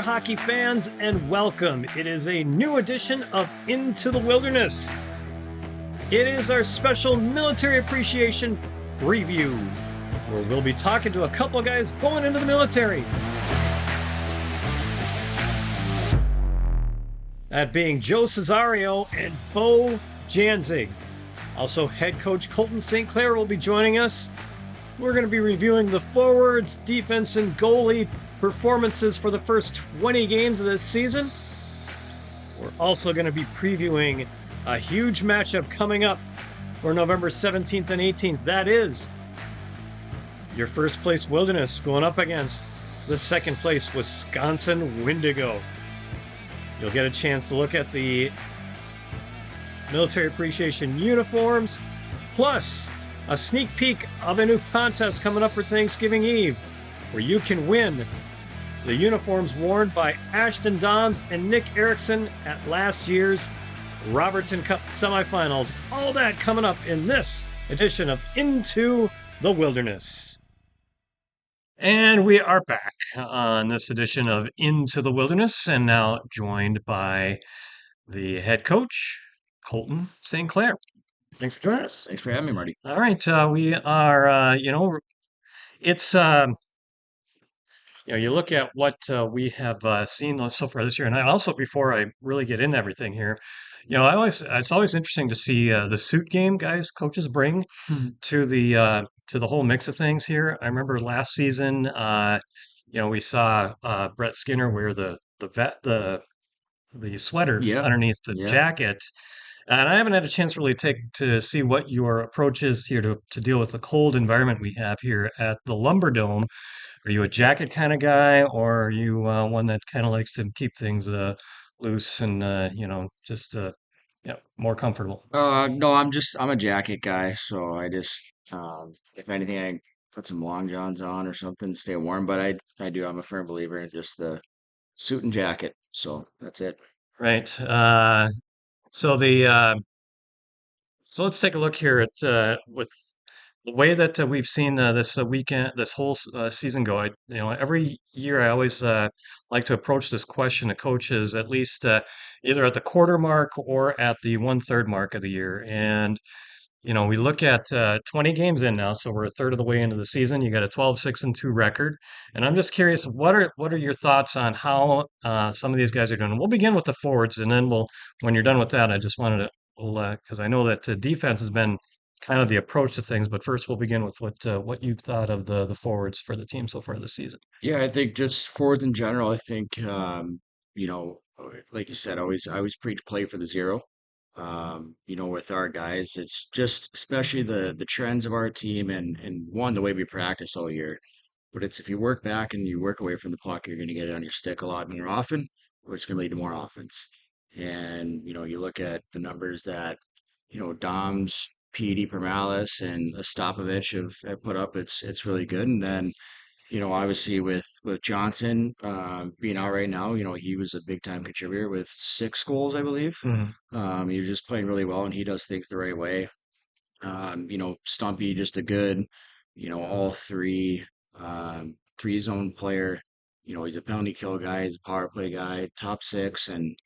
there, hockey fans, and welcome. It is a new edition of Into the Wilderness. It is our special military appreciation review, where we'll be talking to a couple of guys going into the military. That being Joe Cesario and Beau Janzig. Also, head coach Colton St. Clair will be joining us. We're going to be reviewing the forwards, defense, and goalie performances for the first 20 games of this season. We're also going to be previewing a huge matchup coming up for November 17th and 18th. That is your first place Wilderness going up against the second place Wisconsin Windigo. You'll get a chance to look at the military appreciation uniforms, plus a sneak peek of a new contest coming up for Thanksgiving Eve, where you can win the uniforms worn by Ashton Doms and Nick Erickson at last year's Robertson Cup semifinals. All that coming up in this edition of Into the Wilderness. And we are back on this edition of Into the Wilderness, and now joined by the head coach, Colton St. Clair. Thanks for joining us. Thanks for having me, Marty. All right, we are, it's, you look at what we have seen so far this year, and I also, before I really get into everything here, it's always interesting to see the suit game coaches bring to the whole mix of things here. I remember last season, we saw Brett Skinner wear the sweater underneath the jacket. And I haven't had a chance really to see what your approach is here to deal with the cold environment we have here at the Lumber Dome. Are you a jacket kind of guy, or are you one that kind of likes to keep things loose and just more comfortable? No, I'm a jacket guy, so I just if anything, I put some long johns on or something, stay warm. But I'm a firm believer in just the suit and jacket. So that's it. Right. So so let's take a look here at with the way that we've seen this whole season go. Every year I always like to approach this question to coaches at least either at the quarter mark or at the 1/3 mark of the year. And we look at 20 games in now, so we're a third of the way into the season. You got a 12-6-2 record, and I'm just curious, what are your thoughts on how some of these guys are doing? We'll begin with the forwards, and then when you're done with that, I just wanted to, because I know that defense has been kind of the approach to things, but first we'll begin with what you've thought of the forwards for the team so far this season. Yeah, I think just forwards in general. I think you know, like you said, I always preach play for the zero. With our guys, it's just especially the trends of our team and one the way we practice all year. But it's if you work back and you work away from the puck, you're going to get it on your stick a lot more often, which is going to lead to more offense. And you look at the numbers that Dom's, PD Permalis, and Ostapovich have put up. It's really good. And then obviously with Johnson being out right now, he was a big time contributor with 6 goals, I believe. He was just playing really well, and he does things the right way. Stumpy, just a good, all three zone player. He's a penalty kill guy, he's a power play guy, top six, and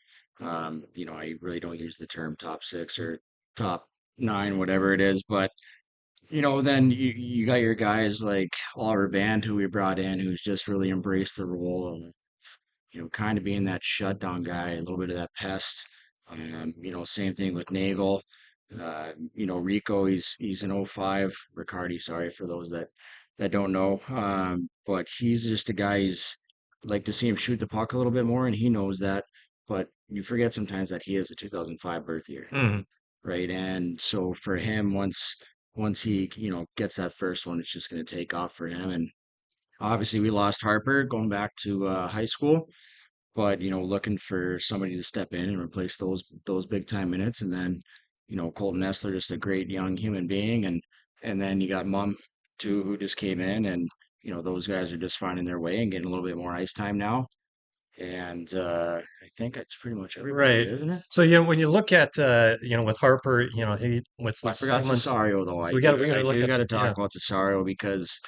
I really don't use the term top six or top nine, whatever it is, but then you got your guys like Oliver Band, who we brought in, who's just really embraced the role of, kind of being that shutdown guy, a little bit of that pest. Same thing with Nagel. Rico, he's an '05 Riccardi, sorry for those that don't know. But he's just a guy who's like to see him shoot the puck a little bit more, and he knows that. But you forget sometimes that he is a 2005 birth year, Mhm. right? And so for him, once he gets that first one, it's just going to take off for him. And obviously, we lost Harper going back to high school, but looking for somebody to step in and replace those big time minutes. And then Colton Nestler, just a great young human being, and then you got Mum too, who just came in, and those guys are just finding their way and getting a little bit more ice time now. And I think that's pretty much everybody, Right. isn't it? So when you look at with Harper, he with I those few forgot months, Cesario though. so we got to I look do at got to yeah. talk about Cesario because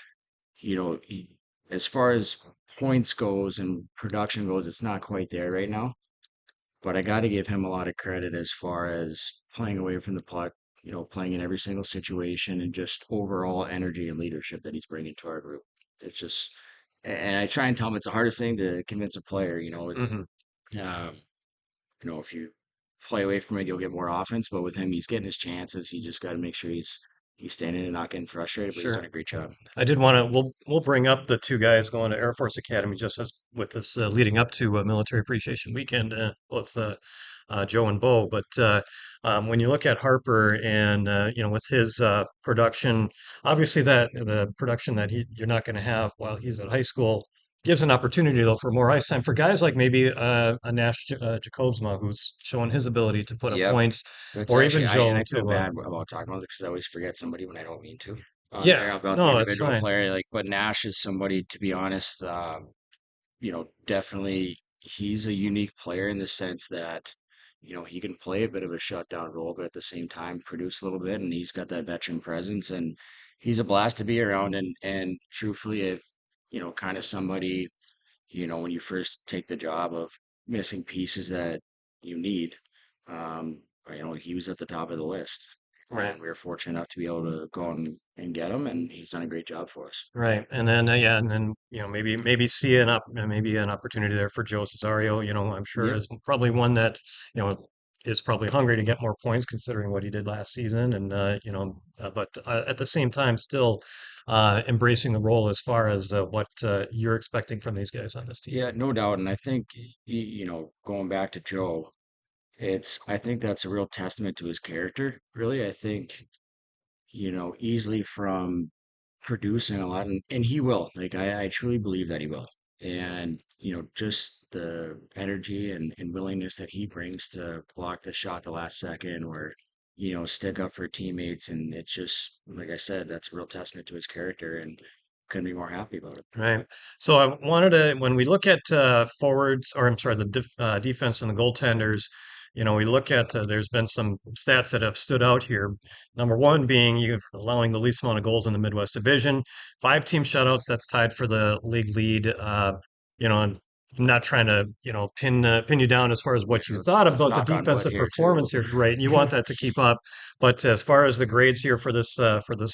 as far as points goes and production goes, it's not quite there right now. But I got to give him a lot of credit as far as playing away from the puck, playing in every single situation and just overall energy and leadership that he's bringing to our group. It's just, and I try and tell him it's the hardest thing to convince a player. Hmm. Um, if you play away from it, you'll get more offense. But with him, he's getting his chances. You just got to make sure he's standing and not getting frustrated. But he's done Sure. a great job. I did want to. We'll bring up the two guys going to Air Force Academy just as with this leading up to Military Appreciation Weekend, both Joe and Beau. But when you look at Harper and with his production, obviously that the production that you're not going to have while he's at high school gives an opportunity though for more ice time for guys like maybe a Nash Jacobsma who's showing his ability to put up Yep. points, It's or even actually, and Joe I feel to bad about talking about it because I always forget somebody when I don't mean to. yeah. There about the No, that's individual fine. player, like, but Nash is somebody, to be honest, definitely he's a unique player in the sense that, he can play a bit of a shutdown role, but at the same time produce a little bit, and he's got that veteran presence, and he's a blast to be around. And truthfully, if kind of somebody, when you first take the job of missing pieces that you need, um, he was at the top of the list, Right. and we were fortunate enough to be able to go and get him, and he's done a great job for us. Right, and then yeah, and then maybe see maybe an opportunity there for Joe Cesario. I'm sure Yep. is probably one that you know is probably hungry to get more points considering what he did last season, and but at the same time still embracing the role as far as what you're expecting from these guys on this team. Yeah, no doubt. And I think, going back to Joe, I think that's a real testament to his character, really. I think, easily from producing a lot, and he will. Like, I truly believe that he will. And, just the energy and willingness that he brings to block the shot the last second or, stick up for teammates. And it's just, like I said, that's a real testament to his character and couldn't be more happy about it. Right. So I wanted to, when we look at forwards, or I'm sorry, the defense and the goaltenders, we look at, there's been some stats that have stood out here. Number one being you allowing the least amount of goals in the Midwest Division, 5 team shutouts, that's tied for the league lead. And I'm not trying to, pin you down as far as Yeah, what you thought let's about the knock on wood defensive here too. performance here. Right. And you want that to keep up. But as far as the grades here for this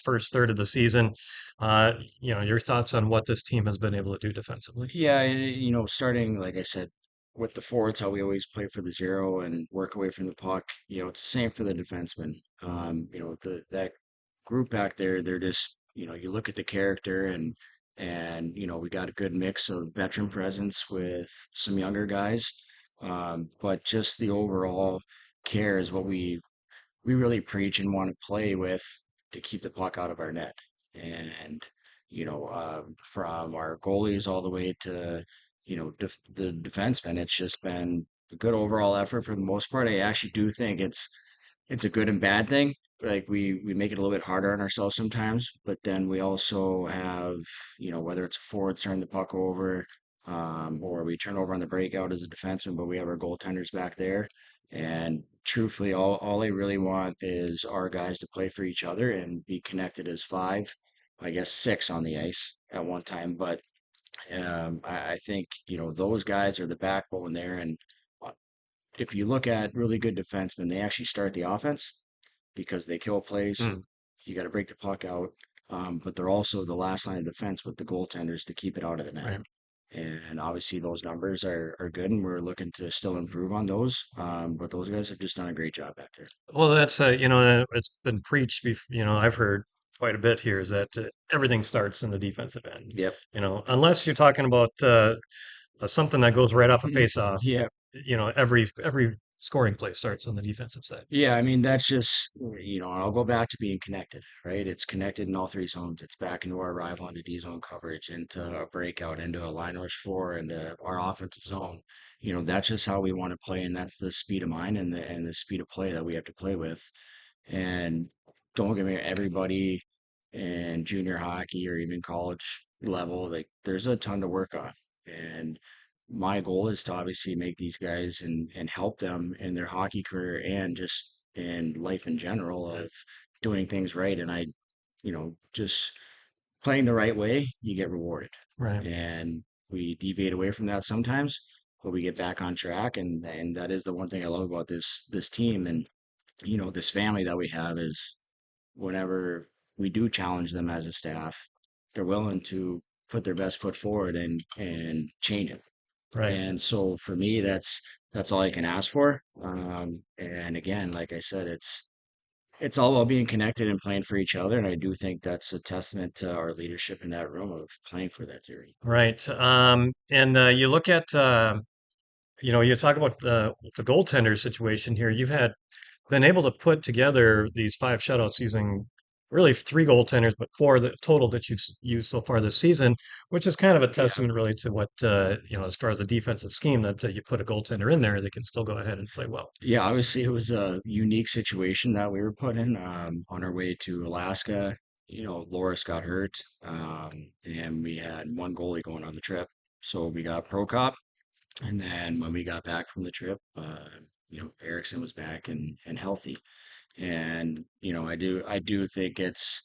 first third of the season, uh, your thoughts on what this team has been able to do defensively. Yeah, starting, like I said, with the forwards, how we always play for the zero and work away from the puck. It's the same for the defensemen. That group back there, they're just, you look at the character and we got a good mix of veteran presence with some younger guys. But just the overall care is what we really preach and want to play with to keep the puck out of our net. And, from our goalies all the way to, the defensemen, it's just been a good overall effort for the most part. I actually do think it's a good and bad thing. Like we make it a little bit harder on ourselves sometimes, but then we also have, whether it's a forward turning the puck over, or we turn over on the breakout as a defenseman, but we have our goaltenders back there. And truthfully, all they really want is our guys to play for each other and be connected as five, I guess six on the ice at one time. But I think, those guys are the backbone there. And uh, if you look at really good defensemen, they actually start the offense because they kill plays. Mm, You got to break the puck out. But they're also the last line of defense with the goaltenders to keep it out of the net. right. And obviously those numbers are good, and we're looking to still improve on those. But those guys have just done a great job back there. Well, that's it's been preached. I've heard quite a bit here is that everything starts in the defensive end. Yep. Unless you're talking about something that goes right off a face-off. Yeah. Every scoring play starts on the defensive side. Yeah, I mean, that's just, I'll go back to being connected, right? It's connected in all three zones. It's back into our arrival into D zone coverage, into a breakout, into a line rush four, into our offensive zone. That's just how we want to play, and that's the speed of mind and the speed of play that we have to play with. And don't get me, everybody in junior hockey or even college level, like there's a ton to work on. And my goal is to obviously make these guys and help them in their hockey career and just in life in general of doing things right. And just playing the right way, you get rewarded. Right. And we deviate away from that sometimes, but we get back on track, and that is the one thing I love about this team and this family that we have is whenever we do challenge them as a staff, they're willing to put their best foot forward and change it. Right. And so for me, that's all I can ask for. And again, like I said, it's all about being connected and playing for each other. And I do think that's a testament to our leadership in that room of playing for that theory. Right. And you look at you talk about the goaltender situation here. You've had been able to put together these five shutouts using really three goaltenders, but four the total that you've used so far this season, which is kind of a Yeah. testament really to what as far as the defensive scheme that you put a goaltender in there, they can still go ahead and play well. Yeah, obviously it was a unique situation that we were put in on our way to Alaska. Loris got hurt, and we had one goalie going on the trip. So we got Prokop, and then when we got back from the trip, Erickson was back and healthy. And I do think it's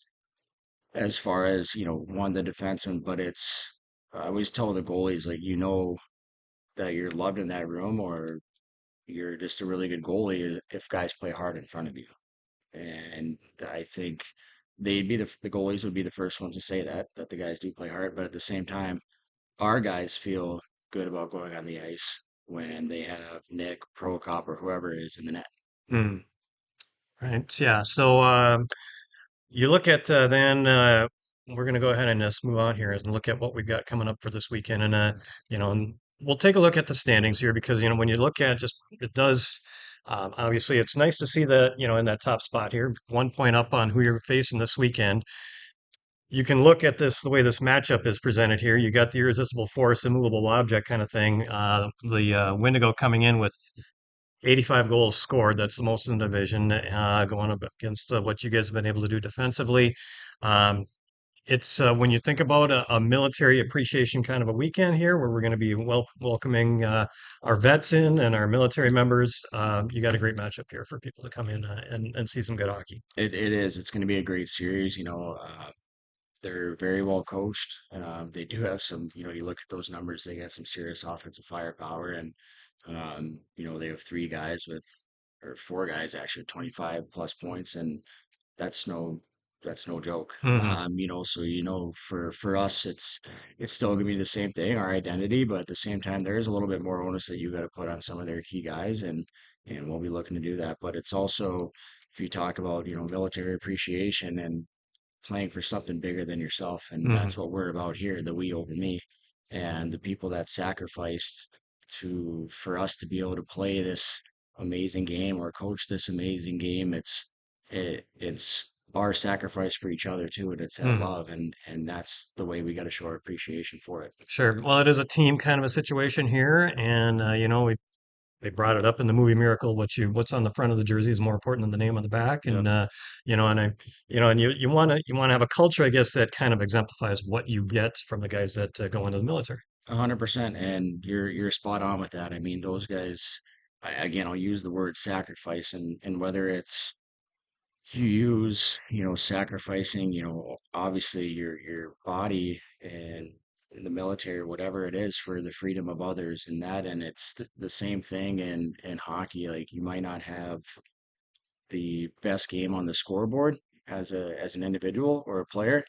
as far as one the defenseman, but I always tell the goalies like that you're loved in that room or you're just a really good goalie if guys play hard in front of you. And I think the goalies would be the first ones to say that the guys do play hard, but at the same time, our guys feel good about going on the ice when they have Nick, Prokop, or whoever is in the net. Hmm. Right. Yeah. So you look at then we're going to go ahead and just move on here and look at what we've got coming up for this weekend, and and we'll take a look at the standings here because when you look at just it does. Obviously, it's nice to see that in that top spot here, 1 point up on who you're facing this weekend. You can look at this the way this matchup is presented here. You got the irresistible force, immovable object kind of thing. The Windigo coming in with 85 goals scored. That's the most in the division, going up against what you guys have been able to do defensively. Um, it's when you think about a military appreciation kind of a weekend here, where we're going to be welcoming our vets in and our military members. You got a great matchup here for people to come in and see some good hockey. It is. It's going to be a great series. They're very well coached. They do have some, you look at those numbers, they got some serious offensive firepower. And, they have or four guys actually, 25 plus points. And that's no, that's no joke. Hmm. So, for us, it's still going to be the same thing, our identity. But at the same time, there is a little bit more onus that you got to put on some of their key guys. And we'll be looking to do that. But it's also, if you talk about, military appreciation and playing for something bigger than yourself. And Hmm. that's what we're about here, the we over me. And the people that sacrificed for us to be able to play this amazing game or coach this amazing game, it's our sacrifice for each other too, and it's that Hmm. love and that's the way we got to show our appreciation for it. Sure. Well, it is a team kind of a situation here, and they brought it up in the movie Miracle. What's on the front of the jersey is more important than the name on the back, Yep. and and and you want to have a culture, I guess, that kind of exemplifies what you get from the guys that go into the military. 100%, and you're spot on with that. I mean, those guys, again, I'll use the word sacrifice, and whether it's you use sacrificing obviously your body and in the military or whatever it is for the freedom of others and that and it's the same thing in hockey. Like you might not have the best game on the scoreboard as an individual or a player,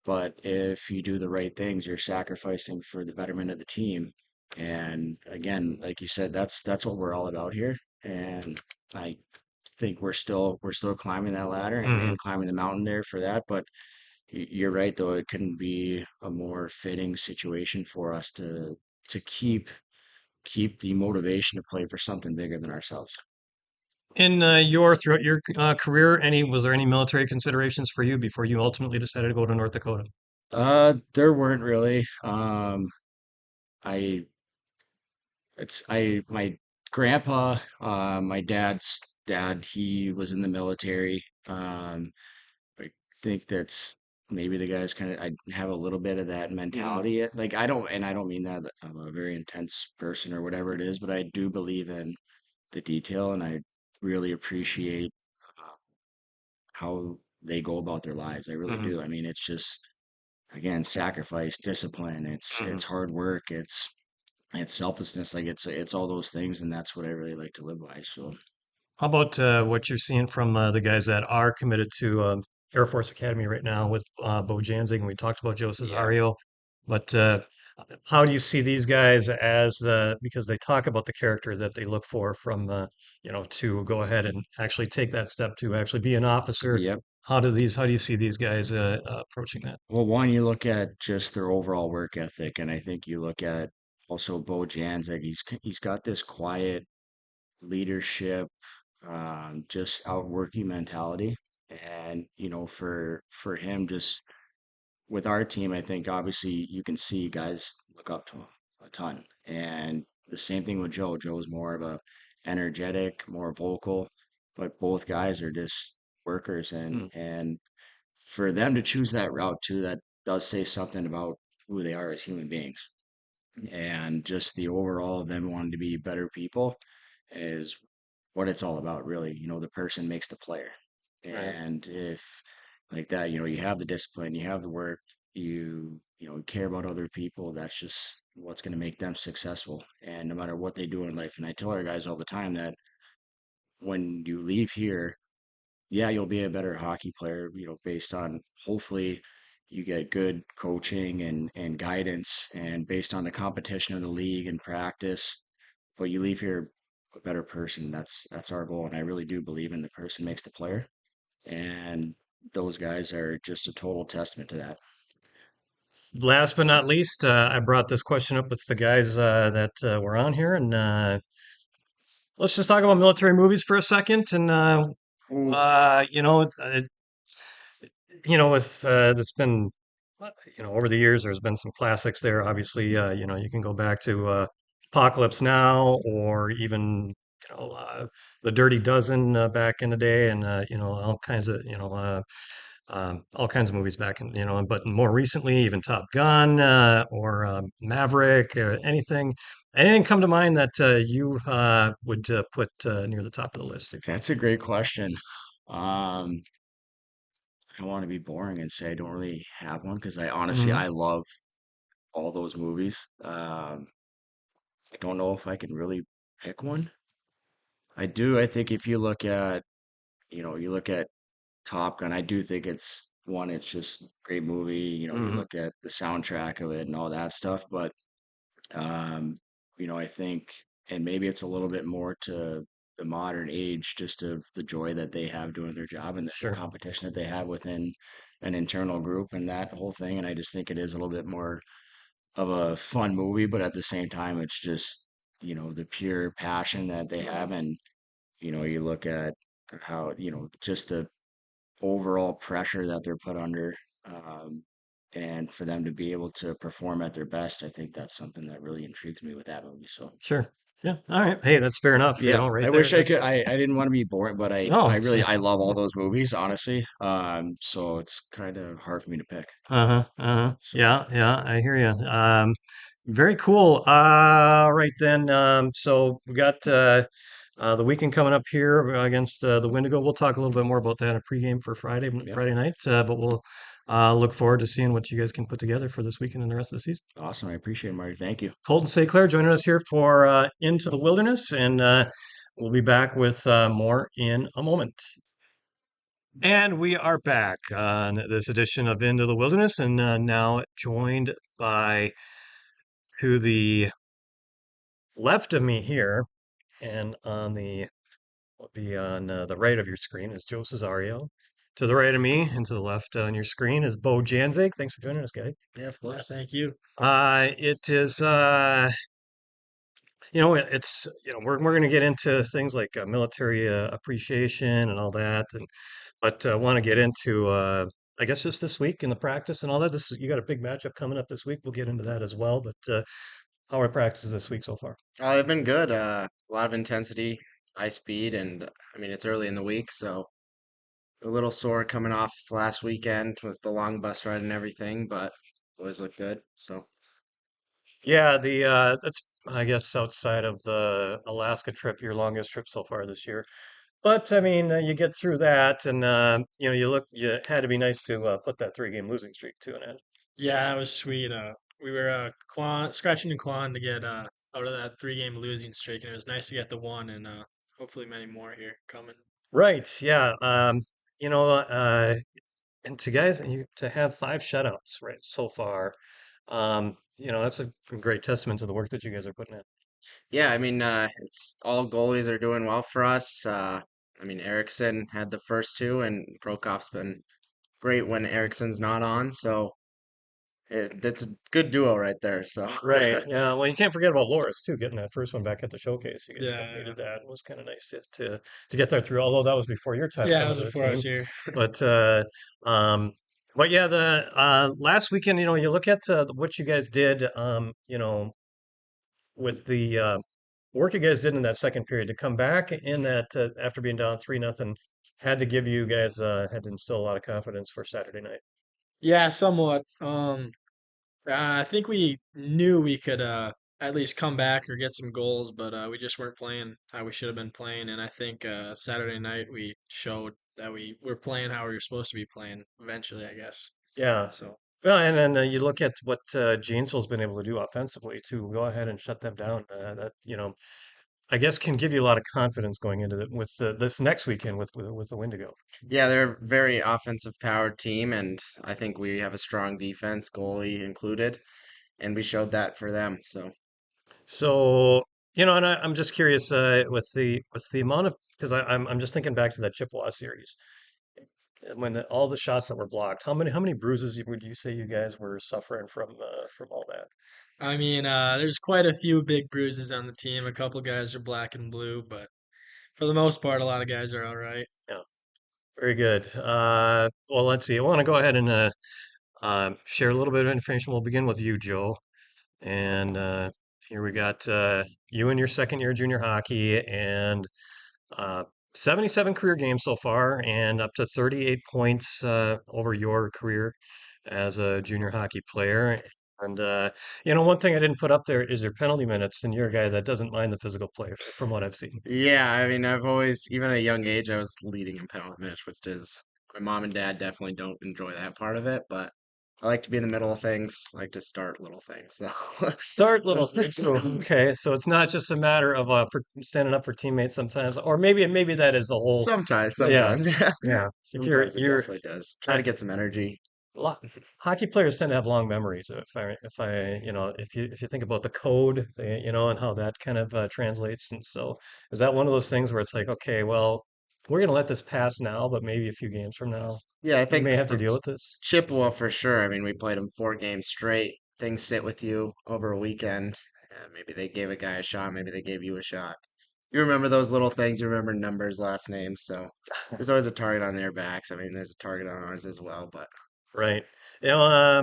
but if you do the right things, you're sacrificing for the betterment of the team. And again, like you said, that's what we're all about here. And I think we're still climbing that ladder Hmm. and climbing the mountain there for that. But you're right, though, it couldn't be a more fitting situation for us to keep the motivation to play for something bigger than ourselves. In throughout your career, any was there any military considerations for you before you ultimately decided to go to North Dakota? There weren't really. I my grandpa, my dad's dad, he was in the military. I think that's maybe the guys kind of I have a little bit of that mentality. Like I don't mean that I'm a very intense person or whatever it is, but I do believe in the detail and I really appreciate uh, how they go about their lives. I really Hmm. do. I mean, it's just again, sacrifice, discipline. Mhm. It's hard work. It's selflessness. Like it's all those things, and that's what I really like to live by. So How about what you're seeing from the guys that are committed to Air Force Academy right now with Beau Janzig, and we talked about Joe yeah, Cesario, but how do you see these guys as because they talk about the character that they look for from to go ahead and actually take that step to actually be an officer? yep. How do you see these guys approaching that? Well, one, you look at just their overall work ethic, and I think you look at also Bo Janzik. He's got this quiet leadership, just outworking mentality, and for him, just with our team, I think obviously you can see guys look up to him a ton, and the same thing with Joe. Joe's more of a energetic, more vocal, but both guys are just workers, Mm, and for them to choose that route too, that does say something about who they are as human beings. And just the overall of them wanting to be better people is what it's all about, really. The person makes the player. right. And if like that, you have the discipline, you have the work, care about other people, that's just what's going to make them successful. And no matter what they do in life. And I tell our guys all the time that when you leave here, yeah, you'll be a better hockey player, based on hopefully you get good coaching and guidance and based on the competition of the league and practice, but you leave here a better person. That's our goal. And I really do believe in the person makes the player. And those guys are just a total testament to that. Last but not least, I brought this question up with the guys that were on here, and let's just talk about military movies for a second. And Ooh, with it's been over the years, there's been some classics there. Obviously, you can go back to Apocalypse Now, or even the Dirty Dozen back in the day, and all kinds of all kinds of movies back in but more recently, even Top Gun or Maverick, anything come to mind that you would put near the top of the list? that's a great question. Um, I don't want to be boring and say I don't really have one because I honestly Hmm. I love all those movies. I don't know if I can really pick one. I do. I think if you look at, you look at Top Gun, I do think it's one, it's just a great movie. You Hmm. look at the soundtrack of it and all that stuff. But, um, I think, and maybe it's a little bit more to the modern age, just of the joy that they have doing their job and the Sure. competition that they have within an internal group and that whole thing. And I just think it is a little bit more of a fun movie, but at the same time, it's just, the pure passion that they have. And, you look at how, just the overall pressure that they're put under. Um, and for them to be able to perform at their best, I think that's something that really intrigues me with that movie. So, Sure. Yeah. All right. Hey, that's fair enough. yeah, Right I there. wish I could. That's I didn't want to be boring, but no. I It's really, I love all those movies, honestly. So it's kind of hard for me to pick. uh-huh. Uh-huh. So, Yeah. Yeah. I hear you. Very cool. Right then. So we got the weekend coming up here against the Windigo. We'll talk a little bit more about that in a pregame for yeah, Friday night. But we'll look forward to seeing what you guys can put together for this weekend and the rest of the season. awesome. I appreciate it, Marty. Thank you. Colton St. Clair joining us here for Into the Wilderness, and we'll be back with more in a moment. And we are back on this edition of Into the Wilderness, and now joined by to the left of me here, and on the will be on the right of your screen is Joe Cesario. To the right of me and to the left on your screen is Beau Janzig. Thanks for joining us, guys. Yeah, of course. Thank you. It is it's we're going to get into things like military appreciation and all that, and but want to get into I guess just this week in the practice and all that. You got a big matchup coming up this week. We'll get into that as well. But how are practices this week so far? They've been good. A lot of intensity, high speed, and I mean it's early in the week, so a little sore coming off last weekend with the long bus ride and everything, but boys look good. So Yeah, the that's I guess outside of the Alaska trip, your longest trip so far this year. But I mean, you get through that, and you had to be nice to put that three-game losing streak to an end. Yeah, it was sweet. We were scratching and clawing to get out of that 3 game losing streak, and it was nice to get the one, and hopefully many more here coming. Right. Yeah. You know, and to guys, to have 5 shutouts right so far, that's a great testament to the work that you guys are putting in. Yeah, I mean, it's all goalies are doing well for us. I mean, Erickson had the first two, and Prokop's been great when Erickson's not on. So that's a good duo right there. So Right. Yeah. Well, you can't forget about Loris too, getting that first one back at the showcase. You guys kind of Yeah, yeah, needed that. It was kind of nice to get that through. Although that was before your time yeah. It coming was to the before I team, was here. but um, but yeah, the last weekend, you look at what you guys did, with the work you guys did in that second period to come back in that after being down 3-0, had to give you guys had to instill a lot of confidence for Saturday night. Yeah, somewhat. I think we knew we could at least come back or get some goals, but we just weren't playing how we should have been playing. And I think Saturday night we showed that we were playing how we were supposed to be playing. Eventually, I guess. Yeah. So. Well, and then you look at what Janesville's been able to do offensively to go ahead and shut them down. That I guess can give you a lot of confidence going into this next weekend with the Windigo. yeah, they're a very offensive powered team, and I think we have a strong defense, goalie included, and we showed that for them. So So and I'm just curious with the amount of because I'm just thinking back to that Chippewa series when all the shots that were blocked. How many bruises would you say you guys were suffering from all that? I mean, there's quite a few big bruises on the team. A couple guys are black and blue, but for the most part, a lot of guys are all right. Yeah, very good. Well, let's see. I want to go ahead and share a little bit of information. We'll begin with you, Joe. And here we got you in your second year of junior hockey and uh, 77 career games so far and up to 38 points over your career as a junior hockey player. And one thing I didn't put up there is your penalty minutes, and you're a guy that doesn't mind the physical play, from what I've seen. yeah, I mean, I've always, even at a young age, I was leading in penalty minutes, which is my mom and dad definitely don't enjoy that part of it, but I like to be in the middle of things, I like to start little things. So Start little. Okay, so it's not just a matter of standing up for teammates sometimes, or maybe that is the whole. sometimes, Yeah, sometimes, yeah, yeah. If you're sometimes it you're definitely does. Try uh, to get some energy. lo- hockey players tend to have long memories. If you think about the code, and how that kind of translates, and so is that one of those things where it's like, okay, well, we're gonna let this pass now, but maybe a few games from now, Yeah, I we think may have to for deal with this. Chippewa for sure. I mean, we played them 4 games straight. Things sit with you over a weekend. Maybe they gave a guy a shot. Maybe they gave you a shot. You remember those little things. You remember numbers, last names. So there's always a target on their backs. I mean, there's a target on ours as well. But Right. You know,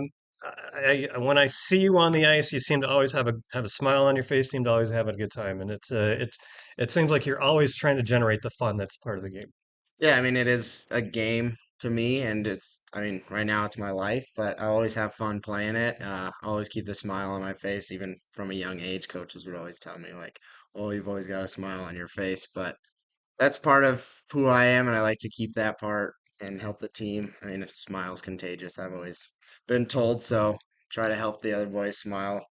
when I see you on the ice, you seem to always have a smile on your face. Seem to always have a good time, and it seems like you're always trying to generate the fun that's part of the game. yeah, I mean, it is a game to me, and I mean, right now it's my life, but I always have fun playing it. I always keep the smile on my face, even from a young age. Coaches would always tell me, like, oh, you've always got a smile on your face. But that's part of who I am, and I like to keep that part and help the team. I mean, a smile's contagious. I've always been told so. Try to help the other boys smile,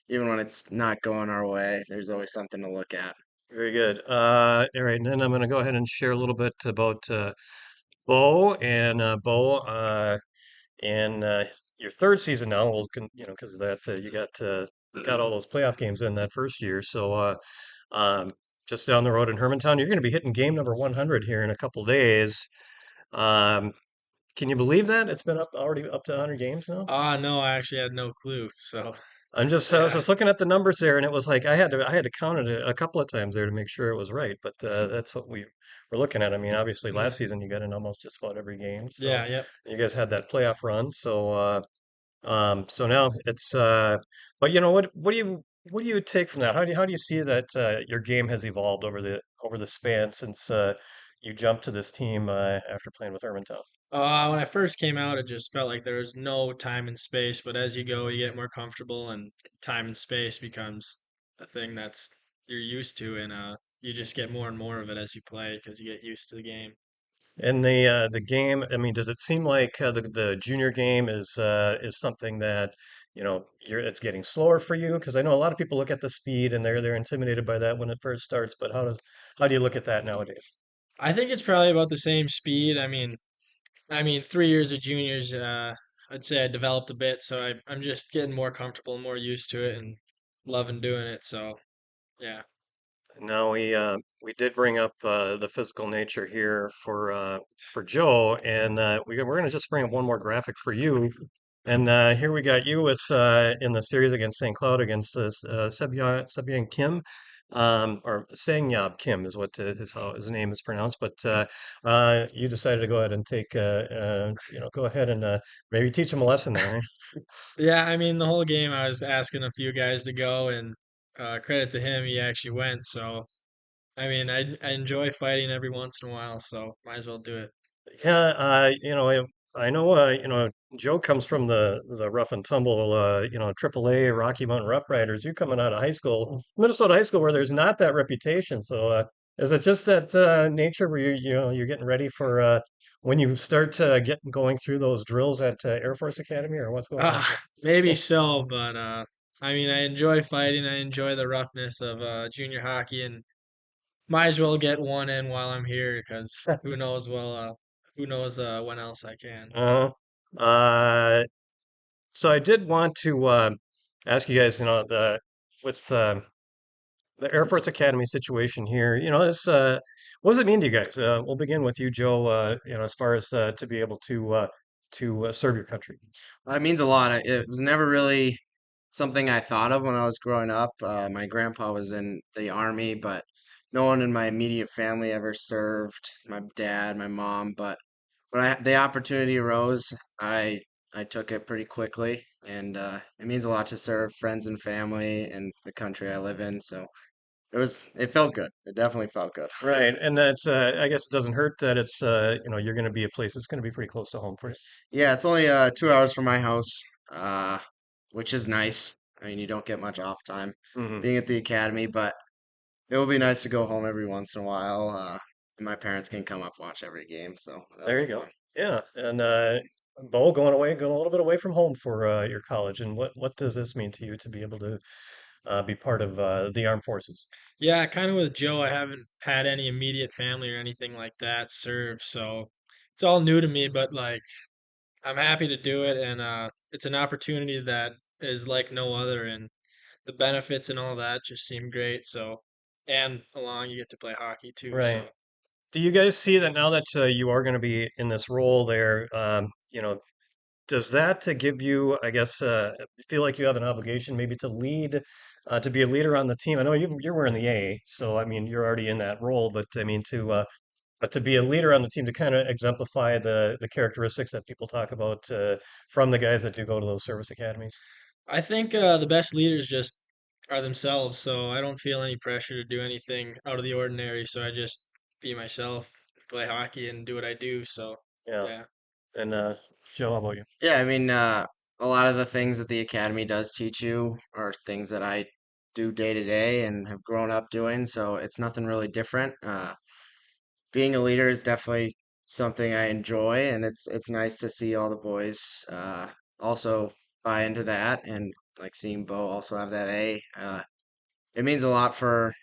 even when it's not going our way. There's always something to look at. Very good. All right, and then I'm going to go ahead and share a little bit about Beau and Beau in your third season now. Well, because that you got all those playoff games in that first year. So um, just down the road in Hermantown, you're going to be hitting game number 100 here in a couple days. Um, Can you believe that? It's been already up to 100 games now? No, I actually had no clue. So I was yeah, just looking at the numbers there, and it was like I had to count it a couple of times there to make sure it was right. But that's what we were looking at. I mean, obviously mhm. last season you got in almost just about every game, so Yeah, yep. you guys had that playoff run. So now it's but what do you take from that? How do you see that your game has evolved over the span since you jumped to this team after playing with Hermantown? When I first came out, it just felt like there was no time and space, but as you go, you get more comfortable, and time and space becomes a thing you're used to, and you just get more and more of it as you play because you get used to the game. And the game, I mean, does it seem like the junior game is something that, it's getting slower for you? Because I know a lot of people look at the speed and they're intimidated by that when it first starts, but how do you look at that nowadays? I think it's probably about the same speed. I mean, 3 years of juniors, I'd say I developed a bit, so I'm just getting more comfortable, more used to it, and loving doing it. So yeah. No, we did bring up the physical nature here for Joe, and we're going to just bring up one more graphic for you. And here we got you with in the series against St. Cloud against this Sebyeon Kim, or Sangyab Kim is what is how his name is pronounced. But you decided to go ahead and go ahead and maybe teach him a lesson there. Yeah, I mean, the whole game I was asking a few guys to go, and credit to him, he actually went. So, I mean, I enjoy fighting every once in a while, so might as well do it. Yeah, I know, Joe comes from the rough and tumble, AAA Rocky Mountain Rough Riders. You coming out of high school, Minnesota high school, where there's not that reputation. So, is it just that nature where you're getting ready for when you start getting going through those drills at Air Force Academy, or what's going on Maybe so, but I mean, I enjoy fighting. I enjoy the roughness of junior hockey, and might as well get one in while I'm here, because here? who knows when else I can. Uh, uh, so I did want to ask you guys, with the Air Force Academy situation here, this what does it mean to you guys? We'll begin with you, Joe. As far as to be able to serve your country. It means a lot. It was never really something I thought of when I was growing up. My grandpa was in the army, but no one in my immediate family ever served. My dad, my mom, but when the opportunity arose, I took it pretty quickly, and it means a lot to serve friends and family and the country I live in. So it felt good. It definitely felt good. Right, and that's I guess it doesn't hurt that it's you're going to be a place that's going to be pretty close to home for you. Yeah, it's only 2 hours from my house, uh, which is nice. I mean, you don't get much off time Hmm. being at the academy, but it will be nice to go home every once in a while. And my parents can come up watch every game, so that'll There be you go. fun. Yeah, and Beau going a little bit away from home for your college, and what does this mean to you to be able to be part of the armed forces? Yeah, kind of with Joe, I haven't had any immediate family or anything like that serve, so it's all new to me, but like I'm happy to do it, and it's an opportunity that is like no other, and the benefits and all that just seem great. So, and along you get to play hockey too. Right. So, Do you guys see that now that you are going to be in this role there? Does that give you, I guess, feel like you have an obligation maybe to lead, to be a leader on the team? I know you're wearing the A, so I mean you're already in that role, but I mean but to be a leader on the team to kind of exemplify the characteristics that people talk about from the guys that do go to those service academies. I think the best leaders just are themselves. So I don't feel any pressure to do anything out of the ordinary. So I just be myself, play hockey, and do what I do. So, Yeah. yeah. And Joe, how about you? Yeah, I mean, a lot of the things that the academy does teach you are things that I do day to day and have grown up doing, so it's nothing really different. Being a leader is definitely something I enjoy, and it's nice to see all the boys also buy into that, and like seeing Bo also have that A. It means a lot for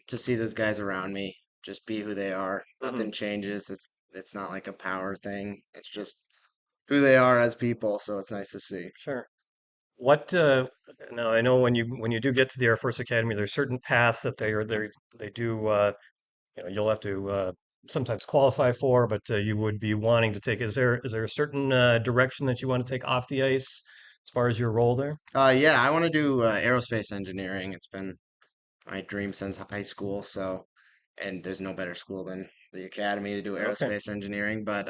to see those guys around me just be who they are. Hmm. Nothing changes. It's not like a power thing. It's just who they are as people, so it's nice to see. Sure. What now I know when you do get to the Air Force Academy, there's certain paths that they do you'll have to sometimes qualify for, but you would be wanting to take. Is there a certain direction that you want to take off the ice as far as your role there? Yeah, I want to do aerospace engineering. It's been my dream since high school, so and there's no better school than the academy to do Okay. aerospace engineering. But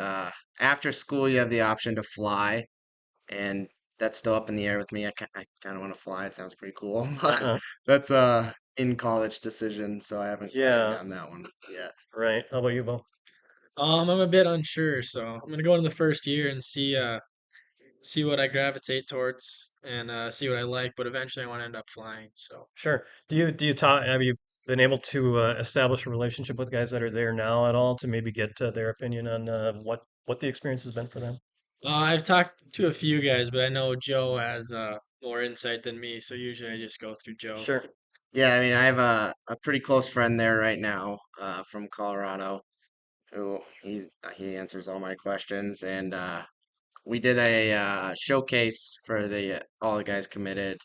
after school, you have the option to fly, and that's still up in the air with me. I kind of want to fly. It sounds pretty cool, but Uh-huh. that's a in college decision, so I haven't Yeah, gotten that one yet. right. How about you, Bo? I'm a bit unsure, so I'm gonna go in the first year and see what I gravitate towards and see what I like. But eventually, I want to end up flying. So. Sure. Do you talk? Have you been able to establish a relationship with guys that are there now at all to maybe get their opinion on what the experience has been for them? I've talked to a few guys, but I know Joe has more insight than me, so usually I just go through Joe. Sure. Yeah, I mean, I have a pretty close friend there right now, from Colorado, who he answers all my questions, and we did a showcase for the all the guys committed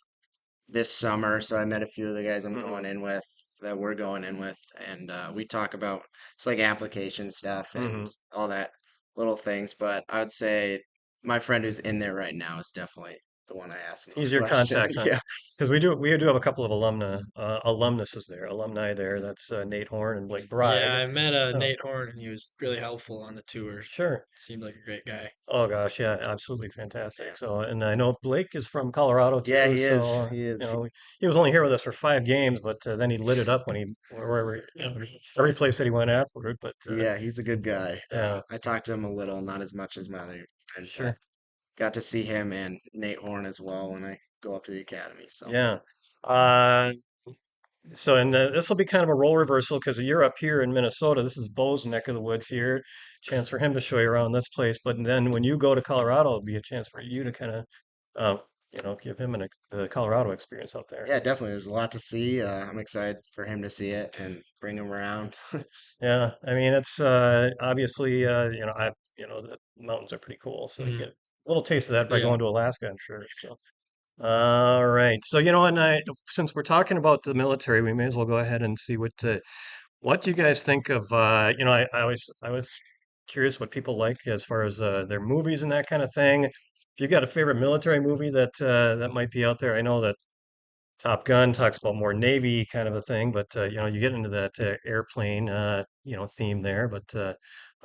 this summer. So I met a few of the guys I'm Hmm. going in with that we're going in with, and we talk about it's like application stuff and Hmm. all that little things. But I would say my friend who's in there right now is definitely the one I ask the He's most your questions. contact, huh? Yeah, Because we do have a couple of alumni there. That's Nate Horn and Blake Yeah, Bride. I met So Nate Horn, and he was really helpful on the tour. sure. Seemed like a great guy. Oh gosh, yeah, absolutely yeah, fantastic. So, and I know Blake is from Colorado yeah. too. He is. So, He you is. know, he was only here with us for 5 games, but then he lit it up when he wherever every place that he went afterward. But Yeah, he's a good guy. yeah, I talked to him a little, not as much as my other friend, but sure, got to see him and Nate Horn as well when I go up to the academy. So. yeah. Uh, so, and this will be kind of a role reversal because you're up here in Minnesota. This is Beau's neck of the woods here. Chance for him to show you around this place. But then when you go to Colorado, it'll be a chance for you to kind of, um, give him the Colorado experience out there. Yeah, definitely. There's a lot to see. I'm excited for him to see it and bring him around. Yeah, I mean it's obviously the mountains are pretty cool, so you Hmm. get a little taste of that by Yeah. going to Alaska, I'm sure. So, all right. So, and since we're talking about the military, we may as well go ahead and see what you guys think of. I was curious what people like as far as their movies and that kind of thing. If you got a favorite military movie that might be out there, I know that Top Gun talks about more Navy kind of a thing, but you get into that airplane theme there. But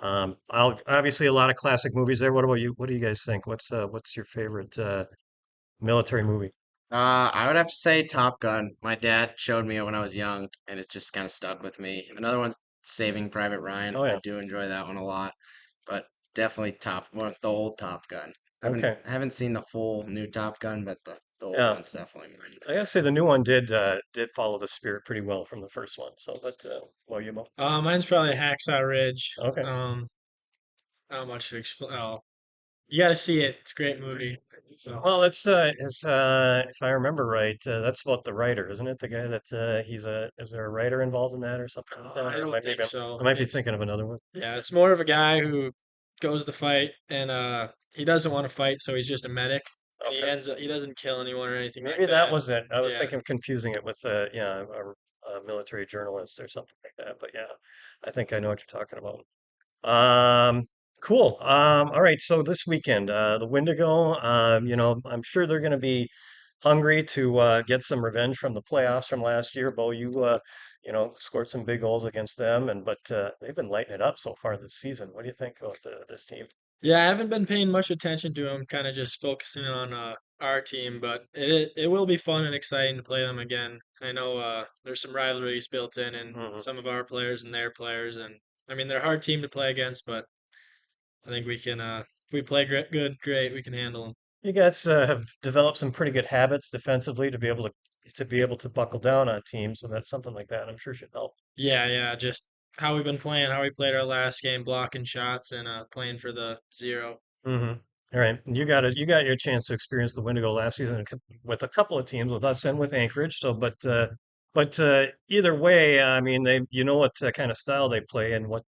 I'll obviously a lot of classic movies there. What about you? What do you guys think? What's your favorite military movie? I would have to say Top Gun. My dad showed me it when I was young, and it's just kind of stuck with me. Another one's Saving Private Ryan. Oh I yeah. do enjoy that one a lot, but definitely the old Top Gun. Okay. I haven't seen the full new Top Gun, but the old Yeah. one's definitely mine. I gotta say the new one did follow the spirit pretty well from the first one. So, but well, you know. Mine's probably Hacksaw Ridge. Okay. Not much to explain. Oh, you got to see it. It's a great movie. So Well, if I remember right, that's about the writer, isn't it? The guy that is there a writer involved in that or something like that? I Or don't think I so. might be It's thinking of another one. Yeah, it's more of a guy who goes to fight, and he doesn't want to fight, so he's just a medic, and Okay. he doesn't kill anyone or anything like Maybe that that. was it. I was Yeah. thinking confusing it with a military journalist or something like that. But yeah, I think I know what you're talking about. Um, cool. All right. So this weekend, the Wendigo, I'm sure they're going to be hungry to get some revenge from the playoffs from last year. Bo, you scored some big goals against them, but they've been lighting it up so far this season. What do you think about this team? Yeah, I haven't been paying much attention to him, kind of just focusing on our team, but it will be fun and exciting to play them again. I know there's some rivalries built in Hmm. some of our players and their players, and I mean they're a hard team to play against, but I think we can if we play great, we can handle them. You guys have developed some pretty good habits defensively to be able to buckle down on teams, so that's something like that I'm sure should help. Yeah, yeah, just how we've been playing, how we played our last game, blocking shots and playing for the zero. Hmm. All right, and you got your chance to experience the Wendigo last season with a couple of teams, with us and with Anchorage. So, but either way, I mean, you know what kind of style they play and what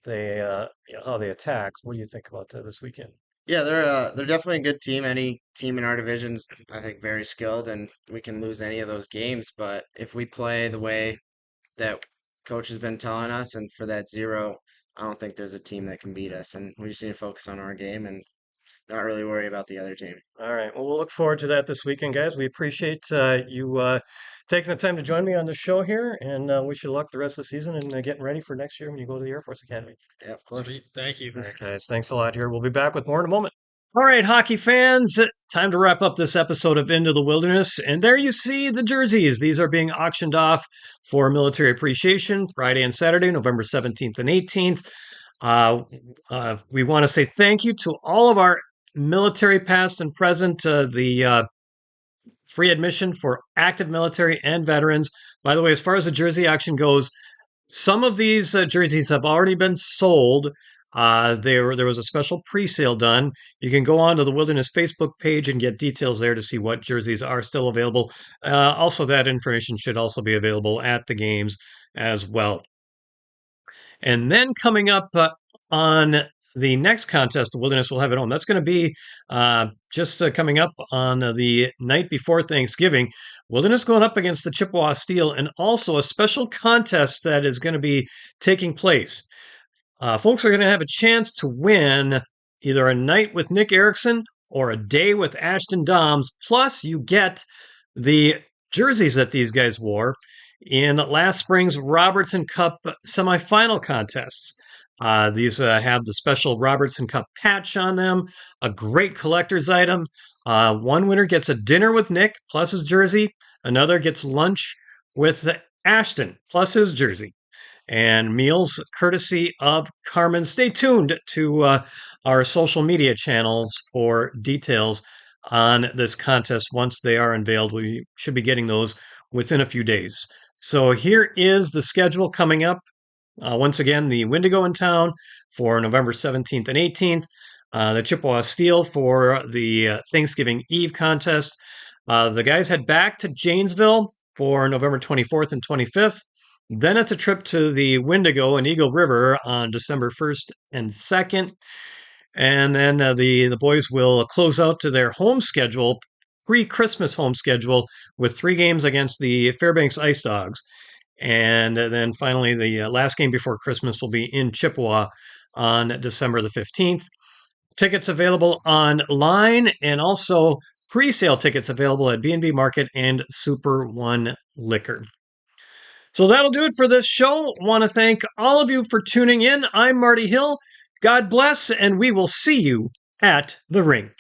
they how they attack. What do you think about this weekend? Yeah, they're definitely a good team. Any team in our division's, I think, very skilled, and we can lose any of those games. But if we play the way that coach has been telling us, and for that zero, I don't think there's a team that can beat us. And we just need to focus on our game and not really worry about the other team. All right. Well, we'll look forward to that this weekend, guys. We appreciate you taking the time to join me on the show here, and wish you luck the rest of the season and getting ready for next year when you go to the Air Force Academy. Yeah, of course. Sweet, thank you. All right, guys. Thanks a lot here. We'll be back with more in a moment. All right, hockey fans, time to wrap up this episode of Into the Wilderness. And there you see the jerseys. These are being auctioned off for military appreciation Friday and Saturday, November 17th and 18th. We want to say thank you to all of our military past and present, the free admission for active military and veterans By the way, as far as the jersey action goes, some of these jerseys have already been sold. There was a special pre-sale done. You can go on to the Wilderness Facebook page and get details there to see what jerseys are still available. Also, that information should also be available at the games as well. And then coming up on the next contest, the Wilderness will have at home. That's going to be just coming up on the night before Thanksgiving. Wilderness going up against the Chippewa Steel, and also a special contest that is going to be taking place. Folks are going to have a chance to win either a night with Nick Erickson or a day with Ashton Doms. Plus, you get the jerseys that these guys wore in last spring's Robertson Cup semifinal contests. These have the special Robertson Cup patch on them, a great collector's item. One winner gets a dinner with Nick plus his jersey. Another gets lunch with Ashton plus his jersey. And meals courtesy of Carmen. Stay tuned to our social media channels for details on this contest. Once they are unveiled, we should be getting those within a few days. So here is the schedule coming up. Once again, the Windigo in town for November 17th and 18th. The Chippewa Steel for the Thanksgiving Eve contest. The guys head back to Janesville for November 24th and 25th. Then it's a trip to the Windigo and Eagle River on December 1st and 2nd. And then the boys will close out to their home schedule, pre-Christmas home schedule, with 3 games against the Fairbanks Ice Dogs. And then finally, the last game before Christmas will be in Chippewa on December the 15th. Tickets available online, and also pre-sale tickets available at B&B Market and Super One Liquor. So that'll do it for this show. Want to thank all of you for tuning in. I'm Marty Hill. God bless, and we will see you at the rink.